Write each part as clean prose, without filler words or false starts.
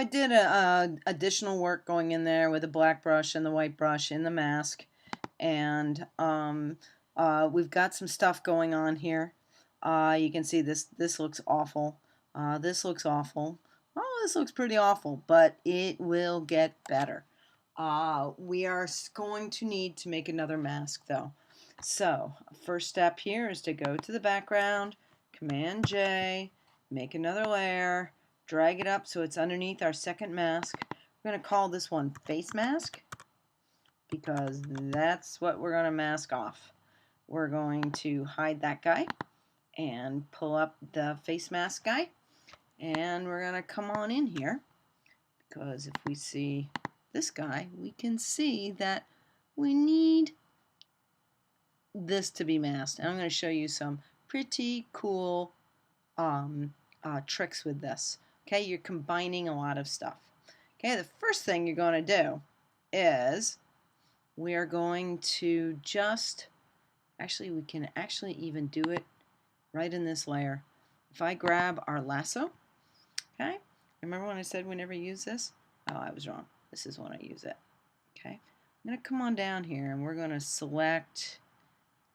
I did additional work going in there with the black brush and the white brush in the mask, and we've got some stuff going on here. You can see this looks awful. This looks awful. Oh, this looks pretty awful, but it will get better. We are going to need to make another mask though. So first step here is to go to the background, Command J, make another layer, drag it up so it's underneath our second mask. We're going to call this one face mask because that's what we're going to mask off. We're going to hide that guy and pull up the face mask guy, and we're going to come on in here because if we see this guy, we can see that we need this to be masked. And I'm going to show you some pretty cool tricks with this. Okay, you're combining a lot of stuff. Okay, the first thing you're going to do is we are going to just, actually we can actually even do it right in this layer. If I grab our lasso, okay, remember when I said we never use this? Oh, I was wrong. This is when I use it. Okay, I'm going to come on down here and we're going to select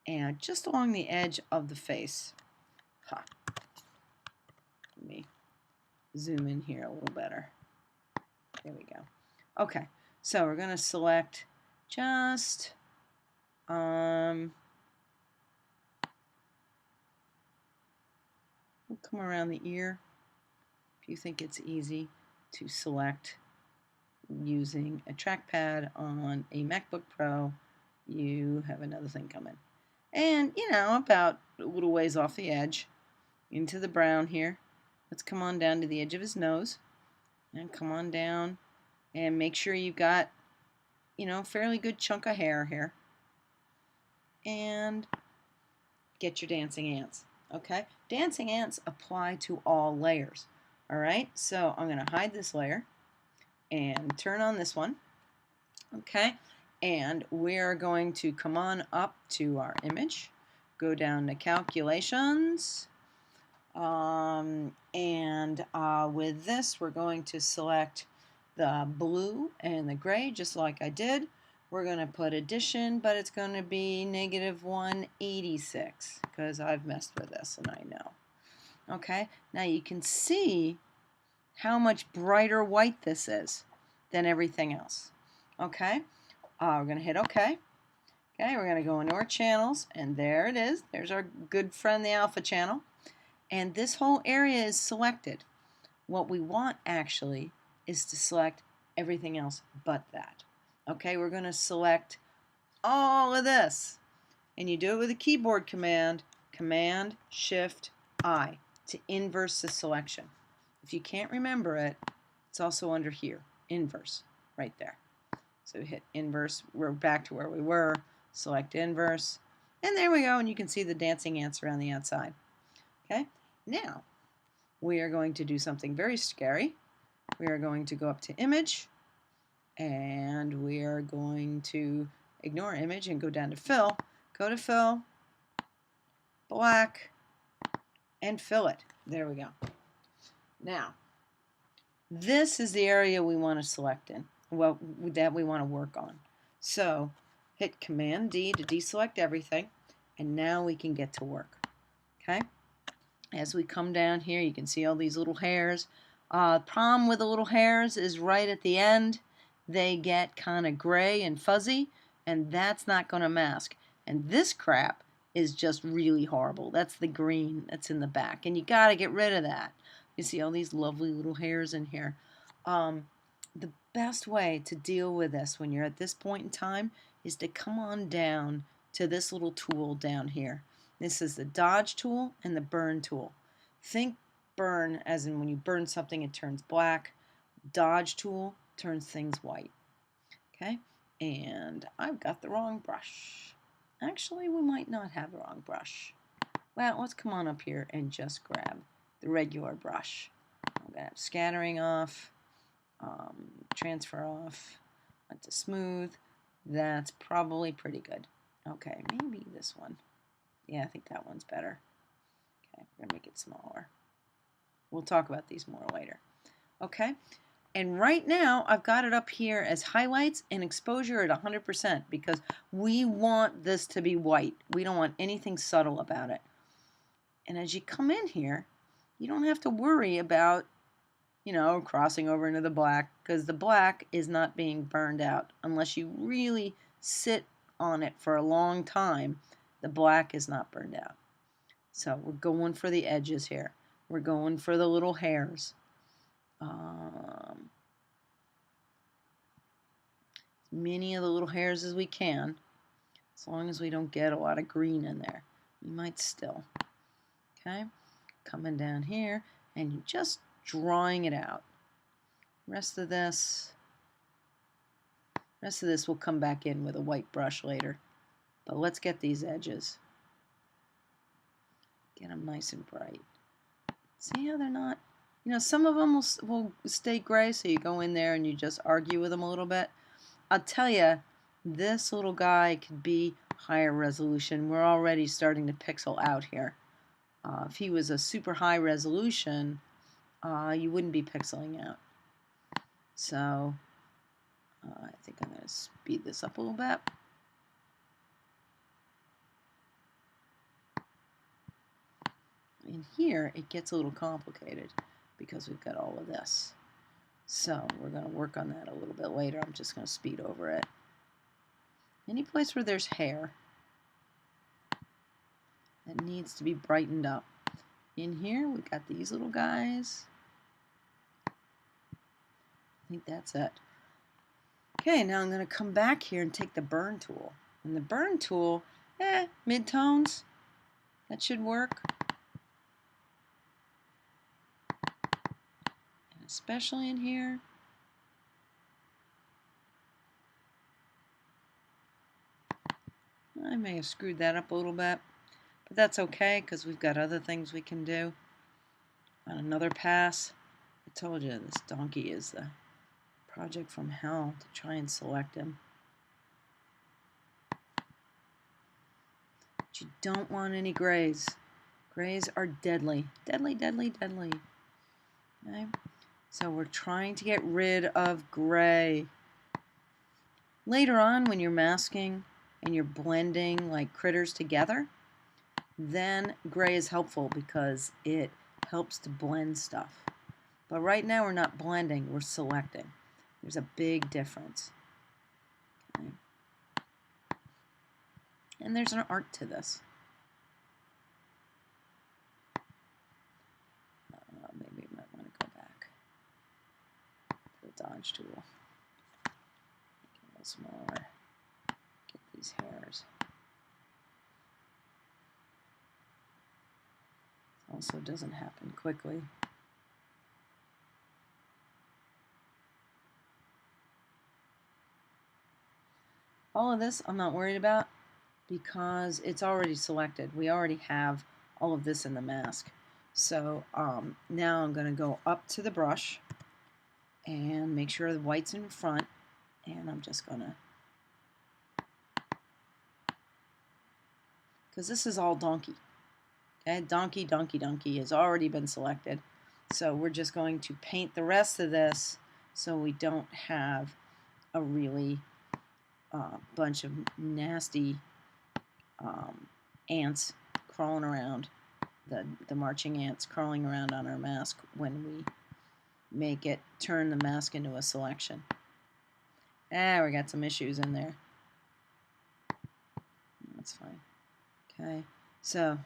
and just along the edge of the face. Let me zoom in here a little better. There we go. Okay, so we're going to select just we'll come around the ear. If you think it's easy to select using a trackpad on a MacBook Pro, you have another thing coming. And, you know, about a little ways off the edge, into the brown here. Let's come on down to the edge of his nose. And come on down and make sure you've got, you know, fairly good chunk of hair here. And get your dancing ants. Okay? Dancing ants apply to all layers. Alright? So I'm going to hide this layer and turn on this one. Okay? And we're going to come on up to our image, go down to calculations, and with this we're going to select the blue and the gray just like I did. We're going to put addition, but it's going to be -186 because I've messed with this and I know. Okay, now you can see how much brighter white this is than everything else. Okay. We're going to hit OK. Okay, we're going to go into our channels, and there it is. There's our good friend, the alpha channel. And this whole area is selected. What we want, actually, is to select everything else but that. Okay, we're going to select all of this. And you do it with a keyboard command, Command-Shift-I, to inverse the selection. If you can't remember it, it's also under here, inverse, right there. So hit inverse, we're back to where we were, select inverse, and there we go, and you can see the dancing ants around the outside. Okay, now we are going to do something very scary. We are going to go up to image, and we are going to ignore image and go down to fill. Go to fill, black, and fill it. There we go. Now, this is the area we want to select in. Well, that we want to work on. So hit Command D to deselect everything, and now we can get to work. Okay, as we come down here, you can see all these little hairs. Problem with the little hairs is right at the end they get kind of gray and fuzzy, and that's not going to mask. And this crap is just really horrible. That's the green that's in the back, and you got to get rid of that. You see all these lovely little hairs in here. The best way to deal with this when you're at this point in time is to come on down to this little tool down here. This is the dodge tool and the burn tool. Think burn as in when you burn something it turns black. Dodge tool turns things white. Okay, and I've got the wrong brush. Actually, we might not have the wrong brush. Well, let's come on up here and just grab the regular brush. I'm going to have scattering off. Transfer off onto smooth. That's probably pretty good. Okay, maybe this one. Yeah, I think that one's better. Okay, we're going to make it smaller. We'll talk about these more later. Okay, And right now, I've got it up here as highlights and exposure at 100% because we want this to be white. We don't want anything subtle about it. And as you come in here, you don't have to worry about, you know, crossing over into the black because the black is not being burned out. Unless you really sit on it for a long time, the black is not burned out. So we're going for the edges here. We're going for the little hairs. Many of the little hairs as we can, as long as we don't get a lot of green in there. We might still. Okay, coming down here and you're just drawing it out. Rest of this will come back in with a white brush later. But let's get these edges. Get them nice and bright. See how they're not, you know, some of them will stay gray, so you go in there and you just argue with them a little bit. I'll tell you, this little guy could be higher resolution. We're already starting to pixel out here. If he was a super high resolution, you wouldn't be pixeling out. So I think I'm going to speed this up a little bit. In here, it gets a little complicated because we've got all of this. So we're going to work on that a little bit later. I'm just going to speed over it. Any place where there's hair that needs to be brightened up. In here, we've got these little guys. I think that's it. Okay, now I'm going to come back here and take the burn tool. And the burn tool, mid-tones, that should work. And especially in here. I may have screwed that up a little bit, but that's okay because we've got other things we can do. On another pass, I told you this donkey is the project from hell to try and select him. But you don't want any grays. Grays are deadly. Deadly, deadly, deadly. Okay? So we're trying to get rid of gray. Later on, when you're masking and you're blending like critters together, then gray is helpful because it helps to blend stuff. But right now we're not blending, we're selecting. There's a big difference. Okay. And there's an art to this. Maybe you might want to go back to the dodge tool. Make it a little smaller. Get these hairs. Also doesn't happen quickly. All of this I'm not worried about because it's already selected. We already have all of this in the mask. So now I'm going to go up to the brush and make sure the white's in front, and I'm just going to, because this is all donkey. Okay, donkey, donkey, donkey has already been selected. So we're just going to paint the rest of this so we don't have a really bunch of nasty ants crawling around, the marching ants crawling around on our mask when we make it turn the mask into a selection. We got some issues in there. That's fine. Okay, so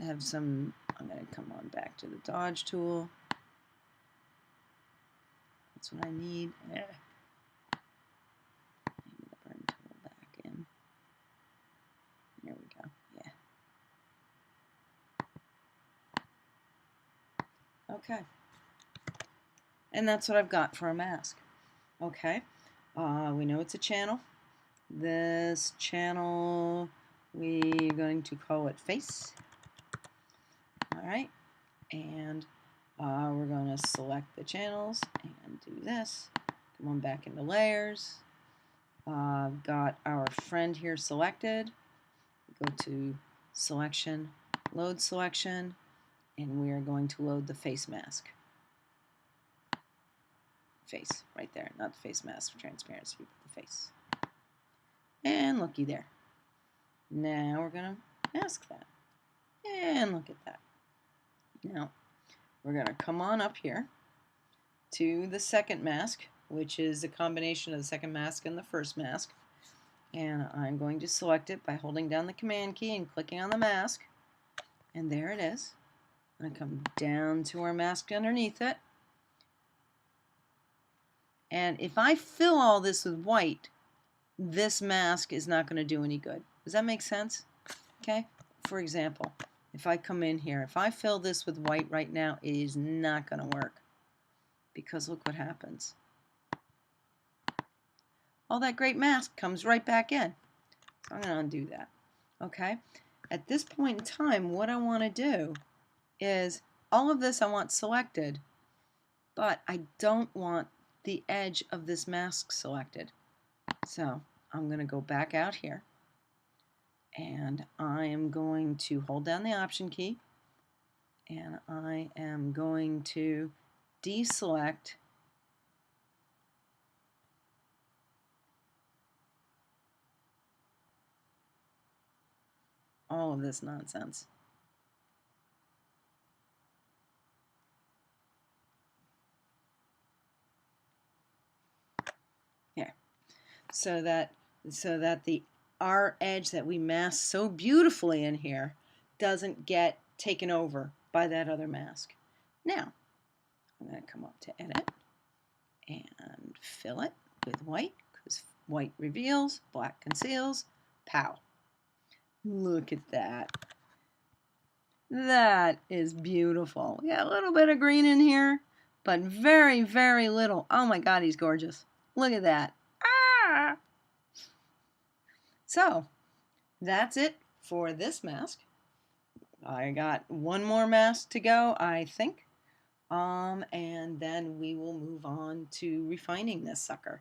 have some, I'm going to come on back to the dodge tool. That's what I need. Maybe the burn tool back in. There we go. Yeah. Okay. And that's what I've got for a mask. Okay. We know it's a channel. This channel, we're going to call it face. All right. And we're going to select the channels and do this. Come on back into layers. I've got our friend here selected. Go to selection, load selection, and we are going to load the face mask. face right there, not the face mask for transparency, but the face. And looky there. Now we're going to mask that. And look at that. Now we're going to come on up here to the second mask, which is a combination of the second mask and the first mask. And I'm going to select it by holding down the Command key and clicking on the mask. And there it is. I'm going to come down to our mask underneath it. And if I fill all this with white, this mask is not going to do any good. Does that make sense? Okay. For example, if I come in here, if I fill this with white right now, it is not going to work. Because look what happens. All that great mask comes right back in. So I'm going to undo that. Okay. At this point in time, what I want to do is all of this I want selected, but I don't want the edge of this mask selected. So I'm going to go back out here, and I am going to hold down the Option key, and I am going to deselect all of this nonsense. Here, so that our edge that we mask so beautifully in here doesn't get taken over by that other mask. Now, I'm going to come up to Edit and fill it with white, because white reveals, black conceals. Pow. Look at that. That is beautiful. We got a little bit of green in here, but very, very little. Oh my God, he's gorgeous. Look at that. Ah! So, that's it for this mask. I got one more mask to go, I think. And then we will move on to refining this sucker.